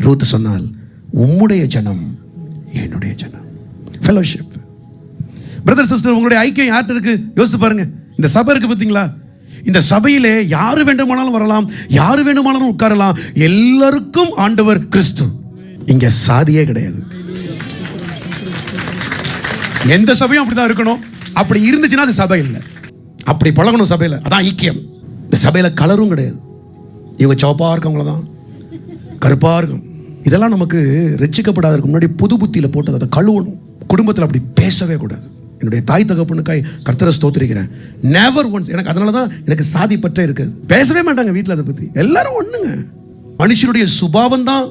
Ruth சொன்னால், உம்முடைய ஜனம் என்னுடைய ஜனம். ஃபெலோஷிப். பிரதர் சிஸ்டர், உங்களுடைய ஐக்கியம் யார்கிட்ட இருக்கு? யோசித்து பாருங்க. இந்த சபை இருக்கு பார்த்தீங்களா? இந்த சபையிலே யாரு வேண்டுமானாலும் வரலாம், யாரு வேண்டுமானாலும் உட்காரலாம். எல்லாருக்கும் ஆண்டவர் கிறிஸ்து. இங்க சாதியே கிடையாது. எந்த சபையும் அப்படிதான் இருக்கணும். அப்படி இருந்துச்சுன்னா அது சபை இல்லை. அப்படி பழகணும் சபையில். அதான் ஐக்கியம். இந்த சபையில கலரும் கிடையாது. இவங்க சவப்பா இருக்கவங்கள தான், கருப்பா இருக்கும். இதெல்லாம் நமக்கு ரட்சிக்கப்படாததுக்கு முன்னாடி புது புத்தியில போட்டு அதை கழுவணும். குடும்பத்தில் அப்படி பேசவே கூடாது. என்னுடைய தாய் தகப்பனுக்காய் கர்த்தரை ஸ்தோத்திரிக்கிறேன். Never once. எனக்கு அதனால தான் எனக்கு சாதி பற்றே இருக்குது. பேசவே மாட்டாங்க வீட்டில் அதை பற்றி. எல்லாரும் ஒண்ணுங்க. மனுஷனுடைய சுபாவம் தான்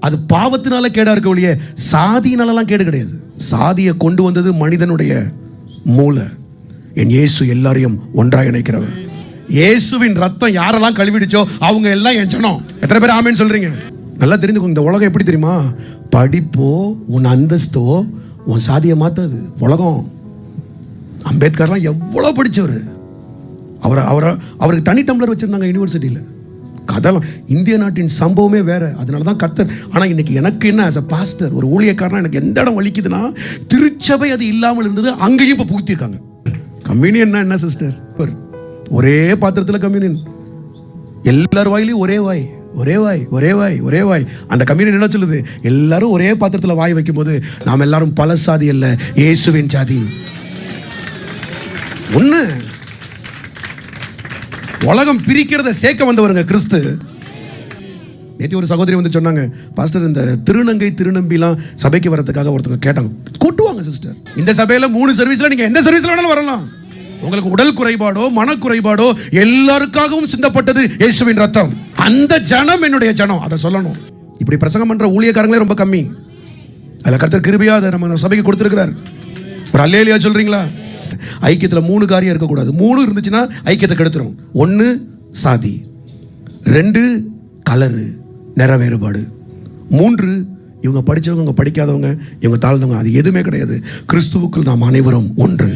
அது பாவத்தினால கேடா இருக்க ஒழிய சாதியினாலலாம் கேடு கிடையாது. சாதியை கொண்டு வந்தது மனிதனுடைய மூளை. என் இயேசு எல்லாரையும் ஒன்றாக இணைக்கிறவர். இயேசுவின் ரத்தம் யாரெல்லாம் கழுவிடுச்சோ அவங்க எல்லாம் என் ஜனம். எத்தனை பேர் ஆமேன்னு சொல்றீங்க? நல்லா தெரிஞ்சுக்கோங்க. இந்த உலகம் எப்படி தெரியுமா? படிப்போ உன் அந்தஸ்தோ உன் சாதியை மாத்தாது உலகம். அம்பேத்கர்லாம் எவ்வளோ படித்தவர். அவருக்கு தனி டம்ளர் வச்சுருந்தாங்க யூனிவர்சிட்டியில். கதெல்லாம் இந்திய நாட்டின் சம்பவமே வேற. அதனால தான் கர்த்தர். ஆனால் இன்னைக்கு எனக்கு என்ன, ஆஸ் அ பாஸ்டர், ஒரு ஊழியக்காரனா எனக்கு எந்த இடம் வலிக்குதுன்னா, திருச்சபை அது இல்லாமல் இருந்தது, அங்கேயும் இப்போ புகுத்திருக்காங்க. கம்யூனியன் என்ன சிஸ்டர்? ஒரே பாத்திரத்தில் கம்யூனியன். எல்லார் வாயிலையும் ஒரே வாய், ஒரே வாய், ஒரே வாய், ஒரே வாய். அந்த கம்யூனியன் என்ன சொல்லுது? எல்லாரும் ஒரே பாத்திரத்தில் வாய் வைக்கும் போது நாம் எல்லாரும் பல சாதி அல்ல, இயேசுவின் சாதி ஒண்ணு. உலகம் பிரிக்கிறத சேர்க்க வந்தவருங்க கிறிஸ்து. நேற்று ஒரு சகோதரி வந்து சொன்னாங்க, பாஸ்டர் இந்த திருநங்கை திருநம்பிலாம் சபைக்கு வரதுக்காக ஒருத்தவங்க கேட்டாங்க. கூட்டுவாங்க சிஸ்டர். இந்த சபையில 3 சர்வீஸ்ல நீங்க எந்த சர்வீஸ்ல வேணாலும் வரலாம். உங்களுக்கு உடல் குறைபாடோ மனக்குறைபாடோ எல்லாருக்காகவும் சிந்தப்பட்டது இயேசுவின் ரத்தம். அந்த ஜனம் என்னுடைய ஜனம். அதை சொல்லணும். இப்படி பிரசங்கம் பண்ற ஊழியக்காரங்களே ரொம்ப கம்மி. அதுல கர்த்தர் கிருபையா அதை நம்ம சபைக்கு கொடுத்திருக்கிறார். ஒரு அல்லேலியா சொல்றீங்களா? ஐக்கியத்தில் 3 காரியம் இருக்கக்கூடாது. 3 இருந்துச்சுன்னா ஐக்கியத்தை கெடுத்துரும். 1 சாதி, 2 கலரு நிற வேறுபாடு, 3 இவங்க படித்தவங்க இவங்க படிக்காதவங்க, இவங்க தாழ்ந்தவங்க. அது எதுவுமே கிடையாது. கிறிஸ்துவுக்குள் நாம் அனைவரும் ஒன்று.